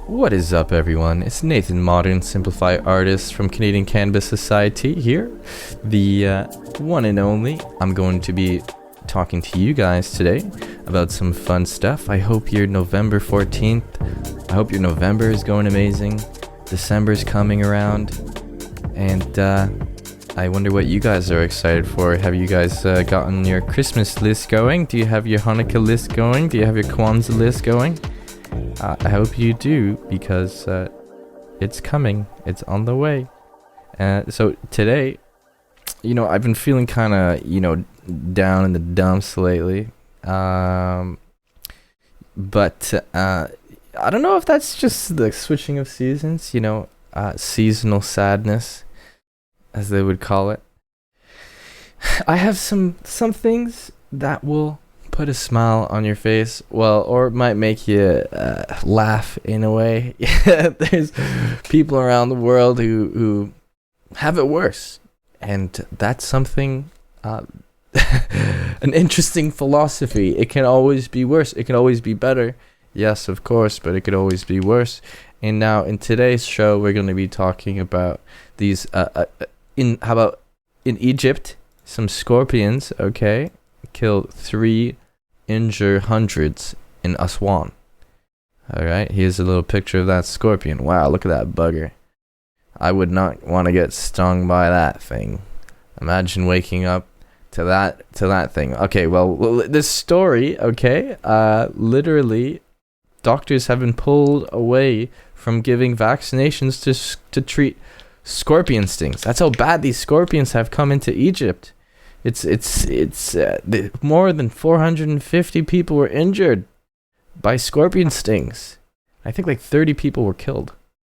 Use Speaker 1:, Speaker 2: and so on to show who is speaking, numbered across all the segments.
Speaker 1: What is up, everyone? It's Nathan, modern simplified artist from Canadian Cannabis Society here, the one and only. I'm going to be talking to you guys today about some fun stuff. I hope your November 14th, I hope your November is going amazing. December's coming around, and I wonder what you guys are excited for. Have you guys gotten your Christmas list going? Do you have your Hanukkah list going? Do you have your Kwanzaa list going? I hope you do, because it's coming. It's on the way. So today, I've been feeling kind of, down in the dumps lately. But I don't know if that's just the switching of seasons, seasonal sadness, as they would call it. I have some things that will put a smile on your face, or it might make you laugh in a way. There's people around the world who have it worse, and that's something, an interesting philosophy. It can always be worse. It can always be better. Yes, of course, but it could always be worse. And now in today's show, we're going to be talking about these, in Egypt, some scorpions, okay, killed 3, injure hundreds in Aswan. Alright, here's a little picture of that scorpion. Wow, look at that bugger. I would not want to get stung by that thing. Imagine waking up to that thing. Okay, well, this story, okay, literally, doctors have been pulled away from giving vaccinations to treat scorpion stings. That's how bad these scorpions have come into Egypt. It's more than 450 people were injured by scorpion stings. I think like 30 people were killed.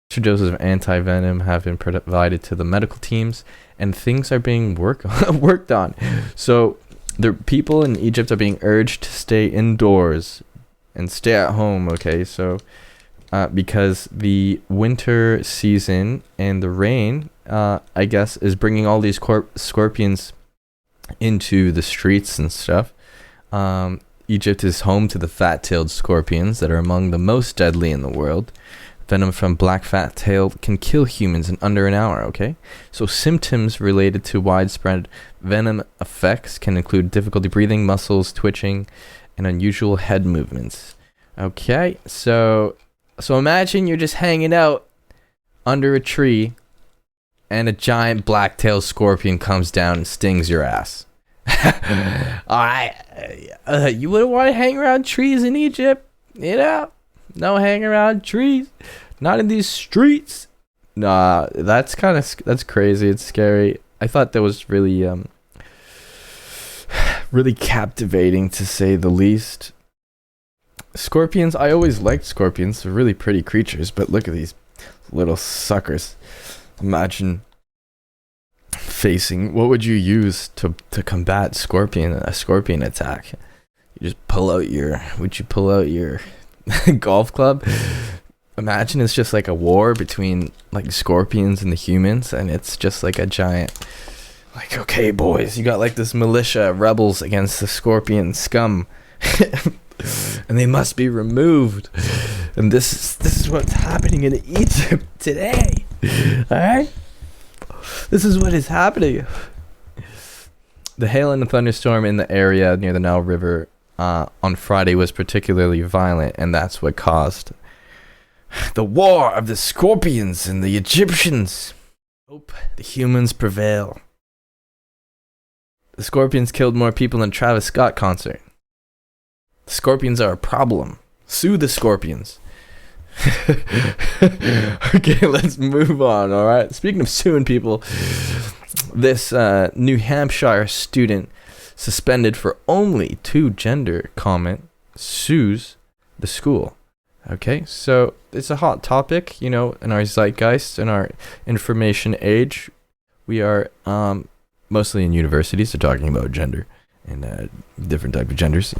Speaker 1: Extra doses of anti-venom have been provided to the medical teams, and things are being worked on. So the people in Egypt are being urged to stay indoors and stay at home. Okay, so because the winter season and the rain, I guess, is bringing all these scorpions into the streets and stuff. Egypt is home to the fat-tailed scorpions that are among the most deadly in the world. Venom from black fat-tail can kill humans in under an hour, okay? So symptoms related to widespread venom effects can include difficulty breathing, muscles twitching, and unusual head movements. Okay, so imagine you're just hanging out under a tree and a giant black-tailed scorpion comes down and stings your ass. You wouldn't want to hang around trees in Egypt, No hang around trees, not in these streets. Nah, that's crazy. It's scary. I thought that was really really captivating, to say the least. Scorpions, I always liked scorpions. They're really pretty creatures, but look at these little suckers. Imagine facing, what would you use to combat a scorpion attack? You just would you pull out your golf club? Imagine it's just like a war between like scorpions and the humans, and it's just like a giant, like, okay boys, you got like this militia rebels against the scorpion scum. And they must be removed. And this is what's happening in Egypt today. Alright? This is what is happening. The hail and the thunderstorm in the area near the Nile River on Friday was particularly violent, and that's what caused the war of the scorpions and the Egyptians. Hope the humans prevail. The scorpions killed more people than Travis Scott concert. The scorpions are a problem. Sue the scorpions. Okay, let's move on, alright? Speaking of suing people, this New Hampshire student suspended for only 2 gender comment sues the school. Okay, so it's a hot topic, in our zeitgeist, in our information age. We are mostly in universities, so talking about gender and different type of genders.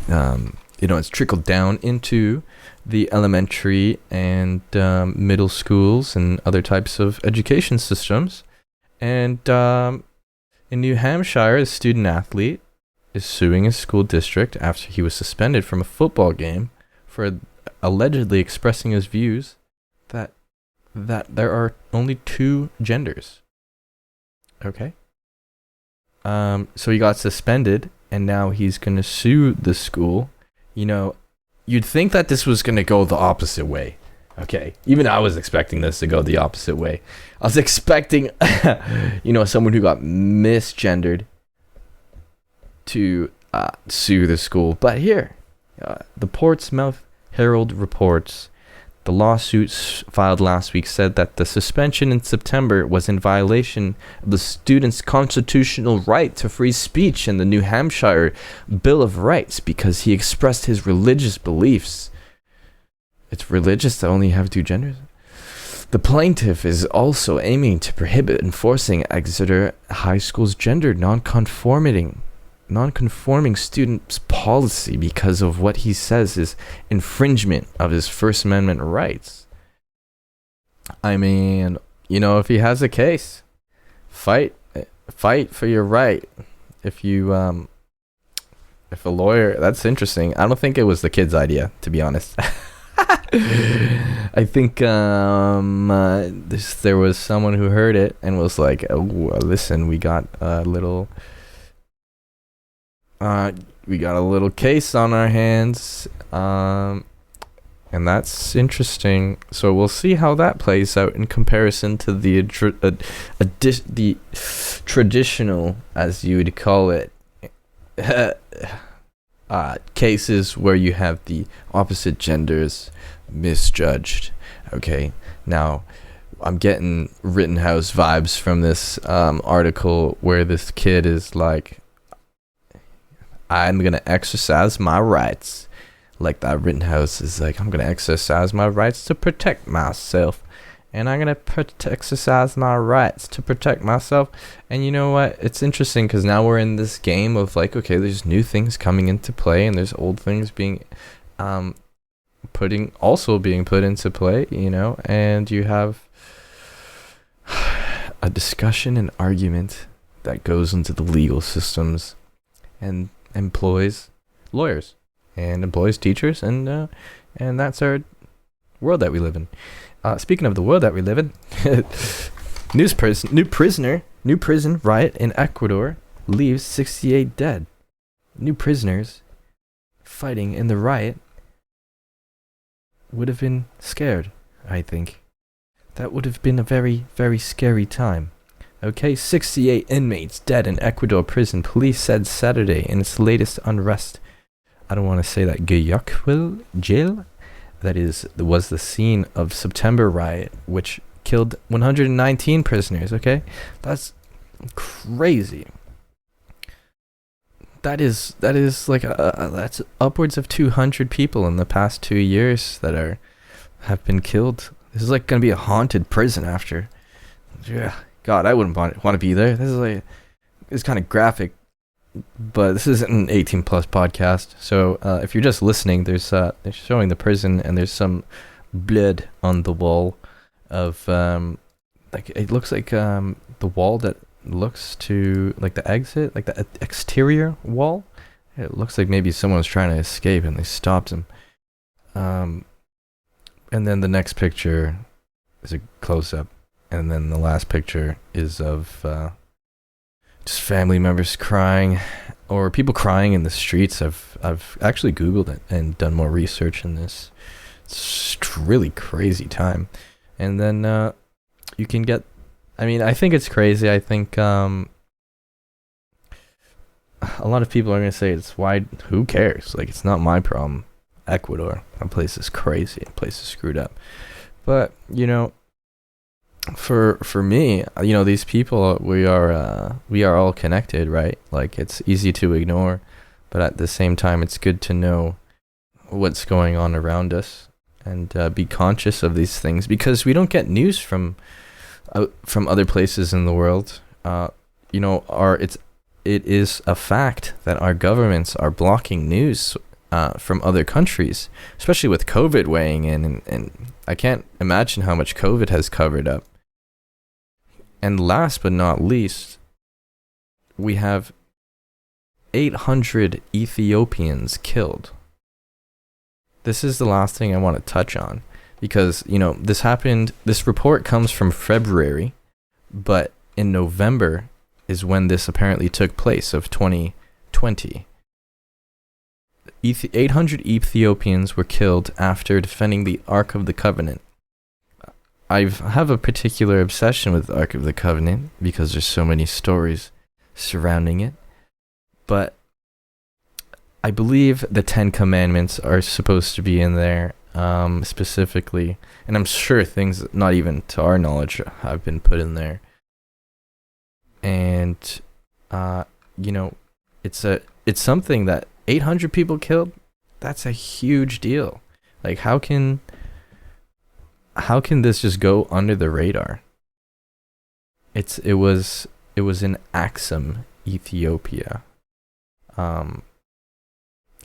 Speaker 1: It's trickled down into the elementary and middle schools and other types of education systems. And in New Hampshire, a student athlete is suing his school district after he was suspended from a football game for allegedly expressing his views that there are only two genders. Okay. So he got suspended, and now he's gonna sue the school. You know, you'd think that this was gonna go the opposite way. Okay, even I was expecting this to go the opposite way. I was expecting, someone who got misgendered to sue the school. But here, the Portsmouth Herald reports the lawsuits filed last week said that the suspension in September was in violation of the student's constitutional right to free speech in the New Hampshire Bill of Rights because he expressed his religious beliefs. It's religious to only have two genders? The plaintiff is also aiming to prohibit enforcing Exeter High School's gender non-conforming students policy because of what he says is infringement of his First Amendment rights. I mean, if he has a case, fight for your right. If a lawyer, that's interesting. I don't think it was the kid's idea, to be honest. I think there was someone who heard it and was like, oh, listen, we got a little case on our hands, and that's interesting. So we'll see how that plays out in comparison to the traditional, as you would call it, cases where you have the opposite genders misjudged. Okay, now I'm getting Rittenhouse vibes from this article where this kid is like, I'm gonna exercise my rights. Like that Rittenhouse is like, I'm gonna exercise my rights to protect myself, and I'm gonna exercise my rights to protect myself. And you know what? It's interesting because now we're in this game of like, okay, there's new things coming into play, and there's old things being put into play. And you have a discussion and argument that goes into the legal systems and employs lawyers and employs teachers, and that's our world that we live in. Speaking of the world that we live in, new prison riot in Ecuador leaves 68 dead. New prisoners fighting in the riot would have been scared, I think. That would have been a very, very scary time. Okay, 68 inmates dead in Ecuador prison, police said Saturday in its latest unrest. I don't want to say that Guayaquil jail, was the scene of September riot, which killed 119 prisoners, okay? That's crazy. That is like that's upwards of 200 people in the past 2 years that have been killed. This is like going to be a haunted prison after. Yeah. God, I wouldn't want to be there. It's kind of graphic, but this isn't an 18 plus podcast. So if you're just listening, they're showing the prison, and there's some blood on the wall of it looks like the wall that looks to like the exit, like the exterior wall. It looks like maybe someone was trying to escape and they stopped him. And then the next picture is a close up. And then the last picture is of just family members crying, or people crying in the streets. I've actually Googled it and done more research in this. It's a really crazy time. And then you can get, I think it's crazy. I think a lot of people are going to say who cares? Like, it's not my problem. Ecuador, that place is crazy. That place is screwed up. But, for me, these people, we are all connected, right? Like, it's easy to ignore, but at the same time, it's good to know what's going on around us and be conscious of these things, because we don't get news from other places in the world. It is a fact that our governments are blocking news from other countries, especially with COVID weighing in, and I can't imagine how much COVID has covered up. And last but not least, we have 800 Ethiopians killed. This is the last thing I want to touch on, because this report comes from February, but in November is when this apparently took place of 2020. 800 Ethiopians were killed after defending the Ark of the Covenant. I have a particular obsession with the Ark of the Covenant because there's so many stories surrounding it. But I believe the 10 Commandments are supposed to be in there specifically. And I'm sure things not even to our knowledge have been put in there. And, it's something that 800 people killed. That's a huge deal. Like, how can this just go under the radar? It was in Axum, Ethiopia.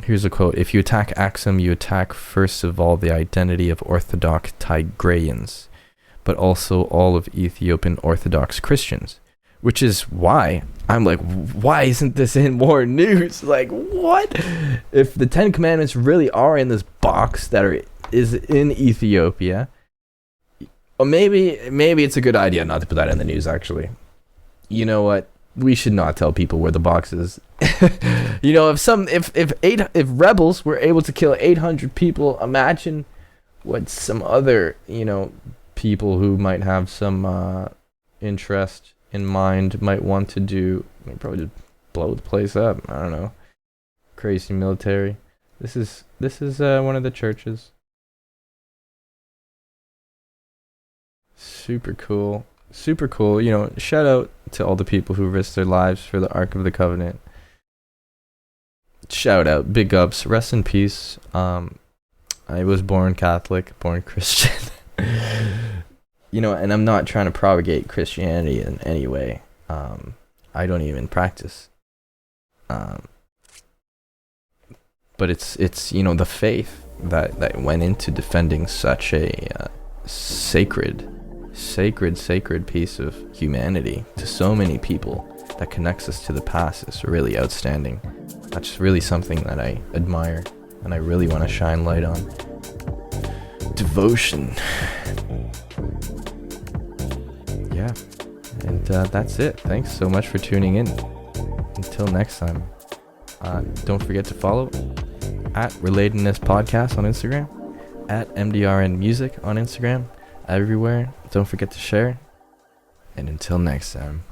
Speaker 1: Here's a quote: "If you attack Axum, you attack first of all the identity of Orthodox Tigrayans, but also all of Ethiopian Orthodox Christians." Which is why I'm like, why isn't this in more news? Like, what? If the 10 Commandments really are in this box that is in Ethiopia, or maybe it's a good idea not to put that in the news, actually. You know what? We should not tell people where the box is. If rebels were able to kill 800 people, imagine what some other, people who might have some interest in mind might want to do. Probably just blow the place up. I don't know. Crazy military. This is one of the churches. Super cool. Shout out to all the people who risked their lives for the Ark of the Covenant. Shout out, big ups, rest in peace. I was born Catholic, born Christian. And I'm not trying to propagate Christianity in any way. I don't even practice. But it's the faith that went into defending such a sacred piece of humanity to so many people that connects us to the past is really outstanding. That's really something that I admire and I really want to shine light on. Devotion. Yeah, and that's it. Thanks so much for tuning in. Until next time, don't forget to follow at Relatedness Podcast on Instagram, at MDRN Music on Instagram, everywhere. Don't forget to share, and until next time.